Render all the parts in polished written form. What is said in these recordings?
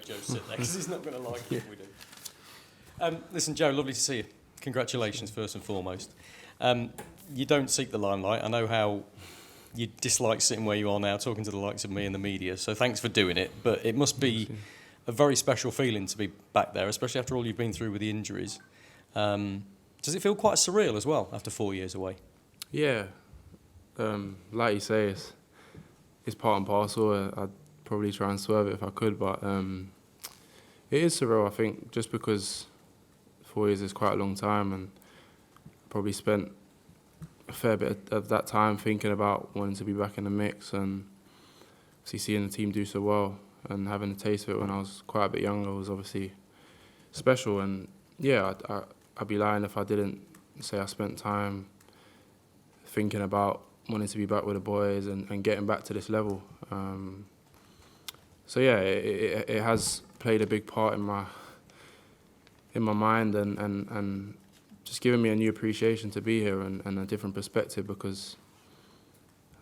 make Joe sit there because he's not going to like it if we do. Listen, Joe, lovely to see you. Congratulations, first and foremost. You don't seek the limelight. I know how you dislike sitting where you are now, talking to the likes of me and the media, so thanks for doing it. But it must be a very special feeling to be back there, especially after all you've been through with the injuries. Does it feel quite surreal as well after 4 years away? Yeah. Like you say, it's part and parcel. I'd probably try and swerve it if I could, but it is surreal, I think, just because 4 years is quite a long time, and probably spent a fair bit of that time thinking about wanting to be back in the mix, and obviously seeing the team do so well and having a taste of it when I was quite a bit younger was obviously special. And yeah, I'd be lying if I didn't say I spent time thinking about wanting to be back with the boys and getting back to this level. So yeah, it has played a big part in my mind and just giving me a new appreciation to be here and a different perspective, because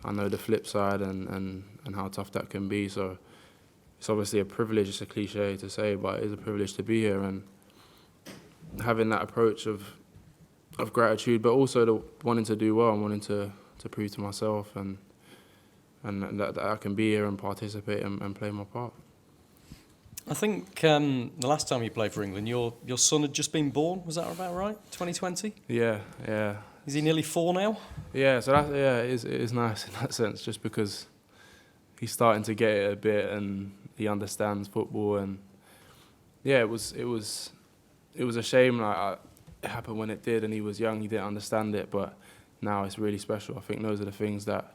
I know the flip side and how tough that can be. So it's obviously a privilege, it's a cliche to say, but it is a privilege to be here, and having that approach of gratitude, but also the wanting to do well and wanting to prove to myself and that I can be here and participate and play my part. I think the last time you played for England, your son had just been born. Was that about right? 2020? Yeah. Is he nearly 4 now? Yeah, so it is nice in that sense, just because he's starting to get it a bit and he understands football. And yeah, it was a shame. Like, it happened when it did, and he was young. He didn't understand it, but now it's really special. I think those are the things that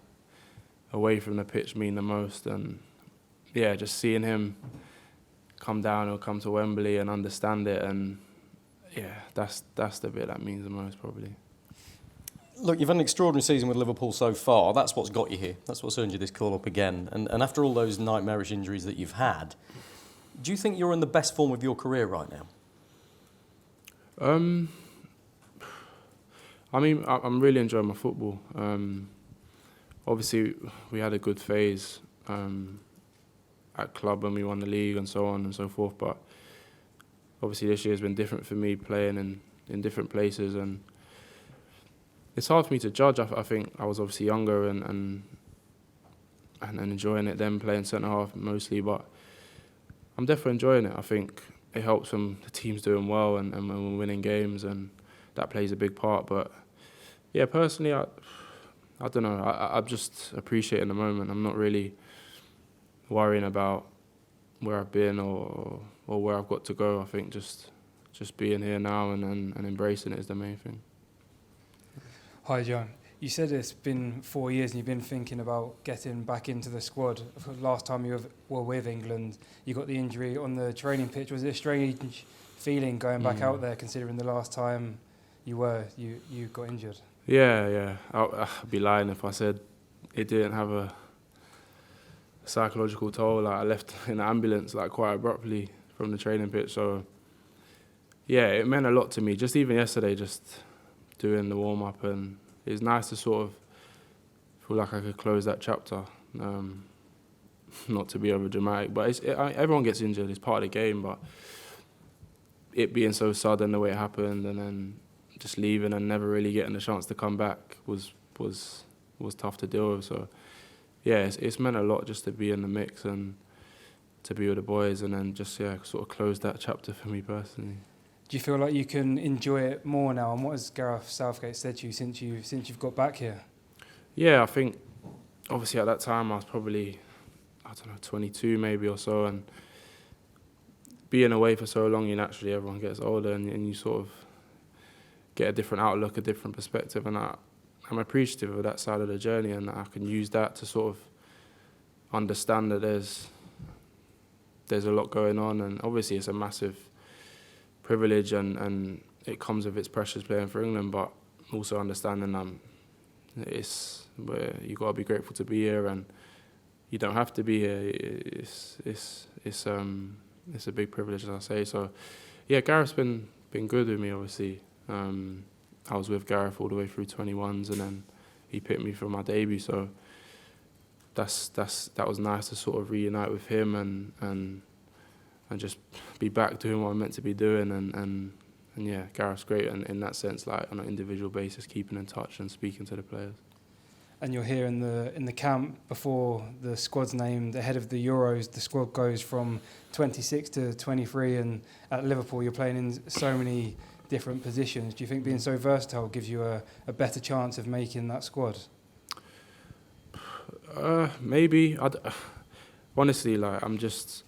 away from the pitch mean the most. And yeah, just seeing him come down or come to Wembley and understand it, and yeah, that's the bit that means the most probably. Look, you've had an extraordinary season with Liverpool so far. That's what's got you here. That's what's earned you this call-up again. And after all those nightmarish injuries that you've had, do you think you're in the best form of your career right now? I mean, I'm really enjoying my football. Obviously, we had a good phase at club when we won the league and so on and so forth, but obviously this year has been different for me, playing in different places, and it's hard for me to judge. I think I was obviously younger and enjoying it then, playing centre-half mostly, but I'm definitely enjoying it. I think it helps when the team's doing well and when we're winning games, and that plays a big part. But yeah, personally, I don't know. I'm just appreciating the moment. I'm not really worrying about where I've been or where I've got to go. I think just being here now and embracing it is the main thing. Hi, John. You said it's been 4 years and you've been thinking about getting back into the squad. Last time you were with England, you got the injury on the training pitch. Was it a strange feeling going back out there, considering the last time you got injured? Yeah. I'd be lying if I said it didn't have a psychological toll. Like, I left in an ambulance quite abruptly from the training pitch. So yeah, it meant a lot to me. Just even yesterday, just doing the warm up, and it was nice to sort of feel like I could close that chapter. Not to be over dramatic, but everyone gets injured. It's part of the game. But it being so sudden the way it happened, and then just leaving and never really getting the chance to come back was tough to deal with. So yeah, it's meant a lot just to be in the mix and to be with the boys, and then just sort of close that chapter for me personally. Do you feel like you can enjoy it more now? And what has Gareth Southgate said to you since you've got back here? Yeah, I think obviously at that time I was probably 22 maybe or so, and being away for so long, naturally everyone gets older and you sort of get a different outlook, a different perspective, and I'm appreciative of that side of the journey, and I can use that to sort of understand that there's a lot going on, and obviously it's a massive privilege and it comes with its pressures playing for England, but also understanding it's where you got to be grateful to be here, and you don't have to be here. It's a big privilege, as I say. So yeah, Gareth's been good with me, obviously. I was with Gareth all the way through 21s, and then he picked me for my debut. So that was nice to sort of reunite with him and just be back doing what I'm meant to be doing. And yeah, Gareth's great in that sense, like on an individual basis, keeping in touch and speaking to the players. And you're here in the camp before the squad's named ahead of the Euros. The squad goes from 26 to 23, and at Liverpool you're playing in so many different positions. Do you think being so versatile gives you a better chance of making that squad? Maybe. Honestly, like I'm just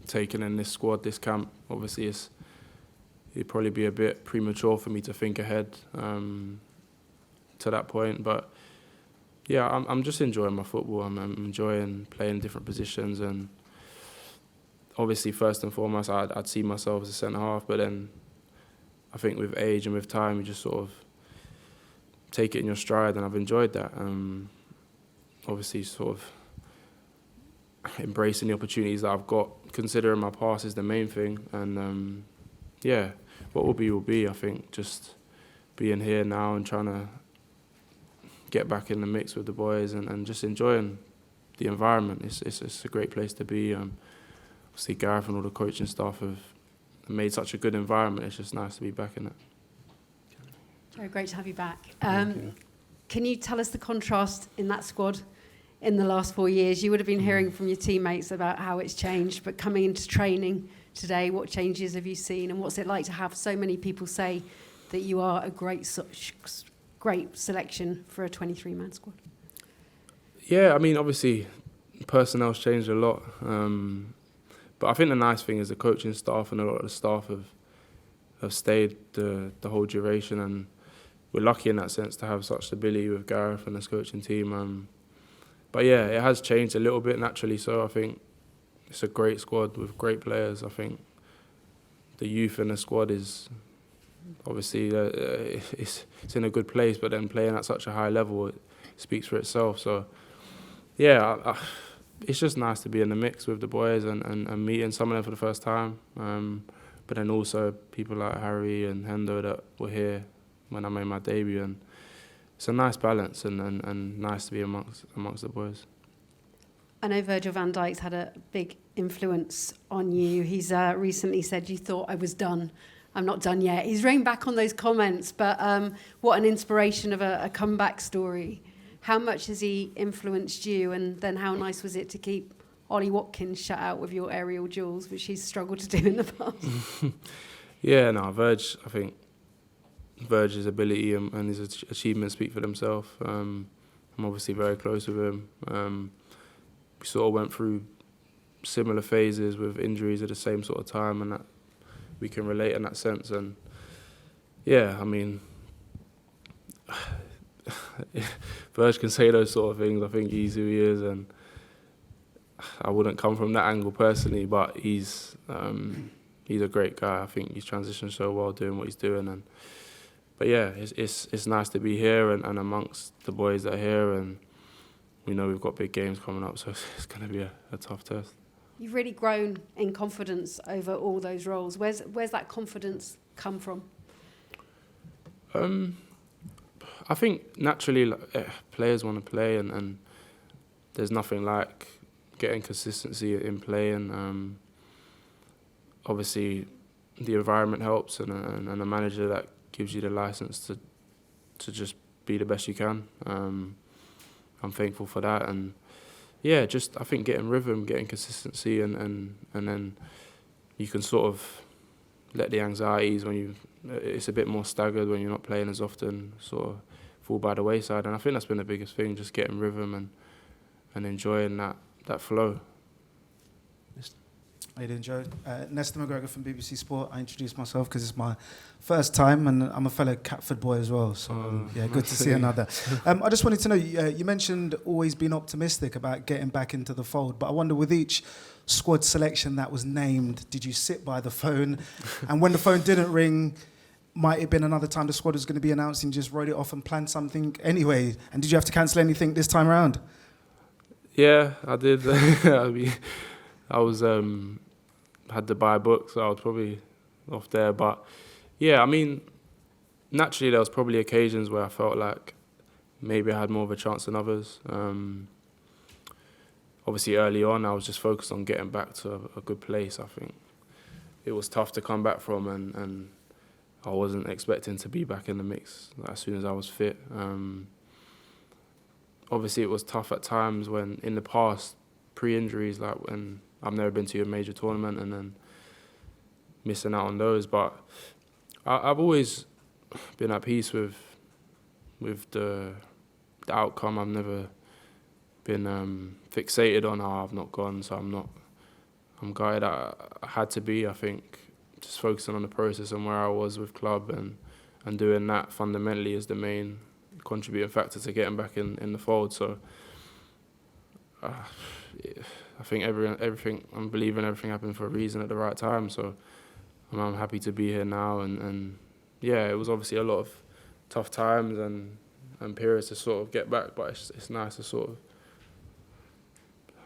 taking in this squad, this camp. Obviously, it'd probably be a bit premature for me to think ahead to that point, but yeah, I'm just enjoying my football. I'm enjoying playing different positions, and obviously first and foremost I'd see myself as a centre half, but then I think with age and with time you just sort of take it in your stride, and I've enjoyed that. Obviously sort of embracing the opportunities that I've got, considering my past is the main thing, and yeah, what will be. I think just being here now and trying to get back in the mix with the boys and just enjoying the environment. It's a great place to be. Obviously Gareth and all the coaching staff have made such a good environment. It's just nice to be back in it. Joe, great to have you back. Thank you. Can you tell us the contrast in that squad in the last 4 years? You would have been hearing from your teammates about how it's changed, but coming into training today, what changes have you seen, and what's it like to have so many people say that you are a great selection for a 23-man squad? Yeah, I mean, obviously personnel's changed a lot, but I think the nice thing is the coaching staff and a lot of the staff have stayed the whole duration, and we're lucky in that sense to have such stability with Gareth and his coaching team. But yeah, it has changed a little bit naturally, so I think it's a great squad with great players. I think the youth in the squad is obviously it's in a good place, but then playing at such a high level, it speaks for itself. So yeah, it's just nice to be in the mix with the boys and meeting some of them for the first time. But then also people like Harry and Hendo that were here when I made my debut, and it's a nice balance and nice to be amongst the boys. I know Virgil van Dijk's had a big influence on you. He's recently said, "You thought I was done. I'm not done yet." He's reined back on those comments, but what an inspiration of a comeback story. How much has he influenced you, and then how nice was it to keep Ollie Watkins shut out with your aerial duels, which he's struggled to do in the past? Yeah, no, I think Virgil's ability and his achievements speak for themselves. I'm obviously very close with him. We sort of went through similar phases with injuries at the same sort of time, and that we can relate in that sense. And yeah, I mean, Virg can say those sort of things. I think he's who he is, and I wouldn't come from that angle personally, but he's a great guy. I think he's transitioned so well doing what he's doing, but yeah, it's nice to be here and amongst the boys that are here, and we know we've got big games coming up, so it's going to be a tough test. You've really grown in confidence over all those roles. Where's that confidence come from? I think naturally players want to play, and there's nothing like getting consistency in playing. Obviously, the environment helps, and a manager that gives you the license to just be the best you can. I'm thankful for that, and yeah, just I think getting rhythm, getting consistency, and then you can sort of let the anxieties when it's a bit more staggered when you're not playing as often, sort of fall by the wayside. And I think that's been the biggest thing, just getting rhythm and enjoying that flow. How you doing, Joe? Nestor McGregor from BBC Sport. I introduced myself because it's my first time, and I'm a fellow Catford boy as well. So yeah, good to see another. I just wanted to know, you mentioned always being optimistic about getting back into the fold, but I wonder, with each squad selection that was named, did you sit by the phone? And when the phone didn't ring, might it have been another time the squad was going to be announced and you just wrote it off and planned something anyway? And did you have to cancel anything this time around? Yeah, I did. I was had to buy a book, so I was probably off there. But yeah, I mean, naturally there was probably occasions where I felt like maybe I had more of a chance than others. obviously early on I was just focused on getting back to a good place. I think it was tough to come back from, and I wasn't expecting to be back in the mix as soon as I was fit. Obviously it was tough at times when in the past, pre-injuries, like when I've never been to a major tournament and then missing out on those, but I've always been at peace with the outcome. I've never been fixated on how I've not gone, so I'm gutted. I had to be, I think, just focusing on the process and where I was with club and doing that fundamentally is the main contributing factor to getting back in the fold. So I think everything, I'm believing everything happened for a reason at the right time. So I'm happy to be here now. And yeah, it was obviously a lot of tough times and periods to sort of get back, but it's nice to sort of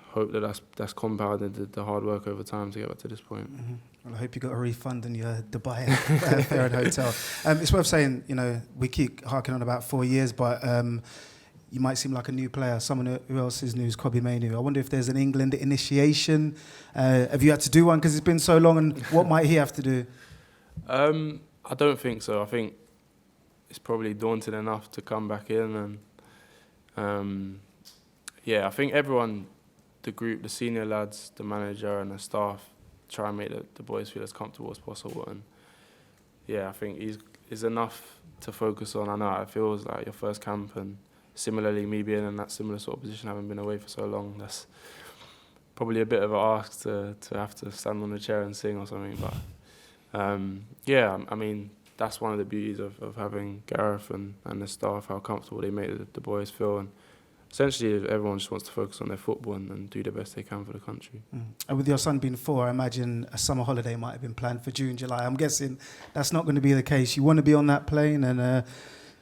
hope that that's compounded the hard work over time to get back to this point. Mm-hmm. Well, I hope you got a refund in your Dubai fare and hotel. It's worth saying, we keep harking on about 4 years, but you might seem like a new player. Someone who else is new is Kobbie Mainoo. I wonder if there's an England initiation. Have you had to do one because it's been so long, and what might he have to do? I don't think so. I think it's probably daunting enough to come back in, and I think everyone, the group, the senior lads, the manager and the staff, try and make the boys feel as comfortable as possible. And I think he's enough to focus on. I know it feels like your first camp, and similarly me being in that similar sort of position, having been away for so long, that's probably a bit of an ask to have to stand on the chair and sing or something. But I mean, that's one of the beauties of having Gareth and the staff, how comfortable they make the boys feel. And essentially, everyone just wants to focus on their football and do the best they can for the country. Mm. And with your son being 4, I imagine a summer holiday might have been planned for June, July. I'm guessing that's not going to be the case. You want to be on that plane, and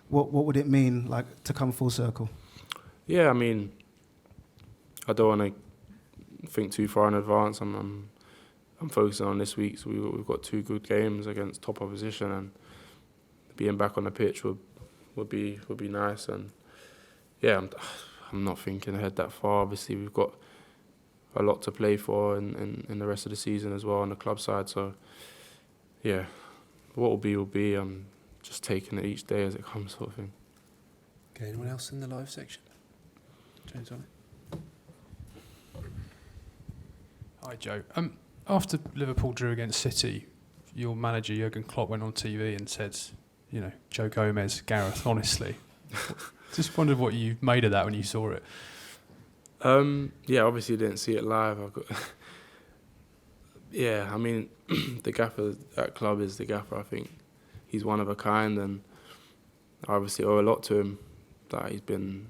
what would it mean, like, to come full circle? Yeah, I mean, I don't want to think too far in advance. I'm focusing on this week, so we've got 2 good games against top opposition, and being back on the pitch would be nice. And I'm not thinking ahead that far. Obviously, we've got a lot to play for in the rest of the season as well on the club side. So, what will be. I'm just taking it each day as it comes, sort of thing. Okay, anyone else in the live section? James on it. Hi, Joe. After Liverpool drew against City, your manager, Jurgen Klopp, went on TV and said, Joe Gomez, Gareth, honestly. Just wondered what you made of that when you saw it. Obviously didn't see it live. I mean, the gaffer at club is the gaffer. I think he's one of a kind, and I obviously owe a lot to him. That he's been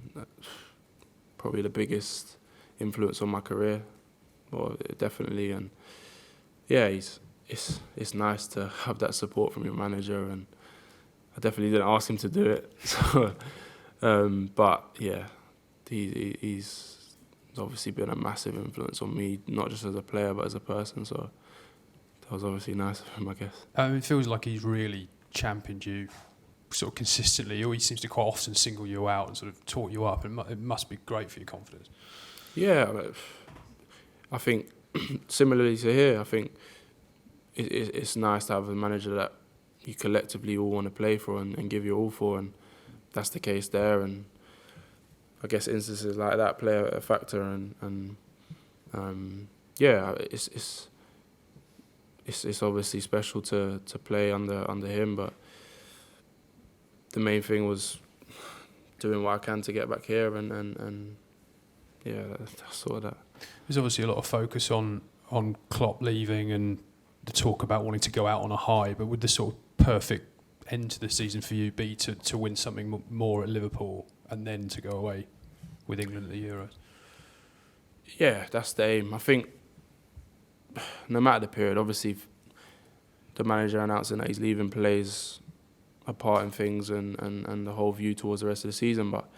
probably the biggest influence on my career, definitely. And it's nice to have that support from your manager, and I definitely didn't ask him to do it. So. He's obviously been a massive influence on me, not just as a player, but as a person. So that was obviously nice of him, I guess. It feels like he's really championed you sort of consistently. He seems to quite often single you out and sort of talk you up, and it must be great for your confidence. Yeah, I think similarly to here, I think it's nice to have a manager that you collectively all want to play for and give your all for, and that's the case there. And I guess instances like that play a factor, and it's obviously special to play under him, but the main thing was doing what I can to get back here, and that's sort of that. There's obviously a lot of focus on Klopp leaving and the talk about wanting to go out on a high, but would the sort of perfect end to the season for you be to win something more at Liverpool and then to go away with England at the Euros? Yeah, that's the aim. I think no matter the period, obviously the manager announcing that he's leaving plays a part in things and the whole view towards the rest of the season, but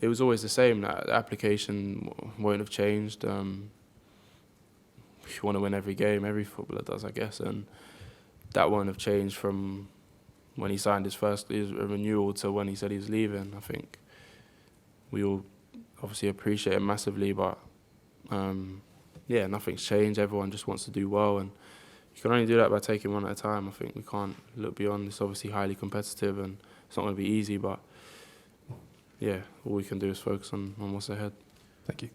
it was always the same. That the application won't have changed. You want to win every game, every footballer does, I guess, and that won't have changed from when he signed his renewal to when he said he was leaving. I think we all obviously appreciate it massively, but Yeah, nothing's changed. Everyone just wants to do well, and you can only do that by taking one at a time. I think we can't look beyond. It's obviously highly competitive, and it's not going to be easy, but yeah, all we can do is focus on what's ahead. Thank you.